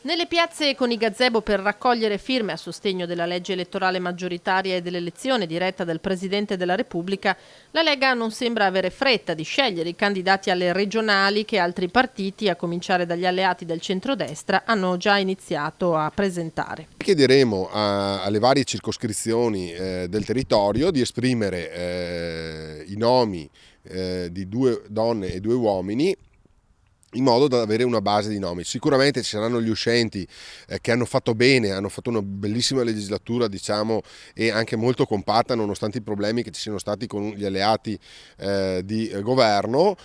Nelle piazze con i gazebo per raccogliere firme a sostegno della legge elettorale maggioritaria e dell'elezione diretta del Presidente della Repubblica, la Lega non sembra avere fretta di scegliere i candidati alle regionali che altri partiti, a cominciare dagli alleati del centrodestra, hanno già iniziato a presentare. Chiederemo alle varie circoscrizioni del territorio di esprimere i nomi di 2 donne e 2 uomini, in modo da avere una base di nomi. Sicuramente ci saranno gli uscenti che hanno fatto bene, hanno fatto una bellissima legislatura, diciamo, e anche molto compatta nonostante i problemi che ci siano stati con gli alleati di governo.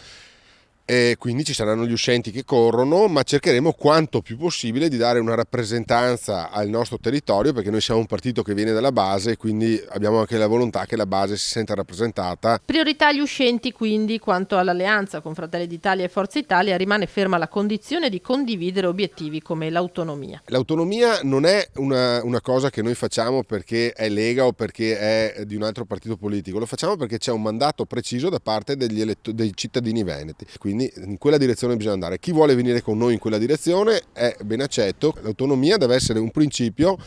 E quindi ci saranno gli uscenti che corrono, ma cercheremo quanto più possibile di dare una rappresentanza al nostro territorio, perché noi siamo un partito che viene dalla base e quindi abbiamo anche la volontà che la base si senta rappresentata. Priorità agli uscenti, quindi. Quanto all'alleanza con Fratelli d'Italia e Forza Italia, rimane ferma la condizione di condividere obiettivi come l'autonomia. L'autonomia non è una cosa che noi facciamo perché è Lega o perché è di un altro partito politico, lo facciamo perché c'è un mandato preciso da parte dei cittadini veneti. Quindi in quella direzione bisogna andare. Chi vuole venire con noi in quella direzione è ben accetto. L'autonomia deve essere un principio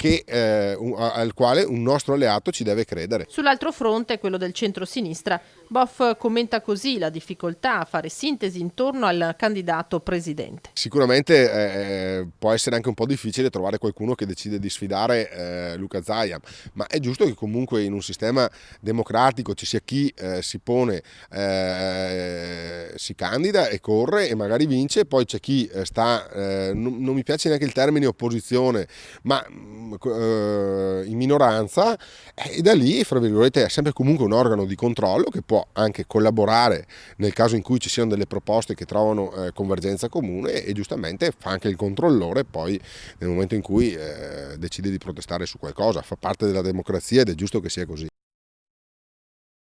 al quale un nostro alleato ci deve credere. Sull'altro fronte, quello del centro-sinistra, Boff commenta così la difficoltà a fare sintesi intorno al candidato presidente. Sicuramente può essere anche un po' difficile trovare qualcuno che decide di sfidare Luca Zaia, ma è giusto che comunque in un sistema democratico ci sia chi si pone, si candida e corre e magari vince, poi c'è chi non mi piace neanche il termine opposizione, ma in minoranza, e da lì, fra virgolette, è sempre comunque un organo di controllo che può anche collaborare nel caso in cui ci siano delle proposte che trovano convergenza comune, e giustamente fa anche il controllore poi nel momento in cui decide di protestare su qualcosa. Fa parte della democrazia ed è giusto che sia così.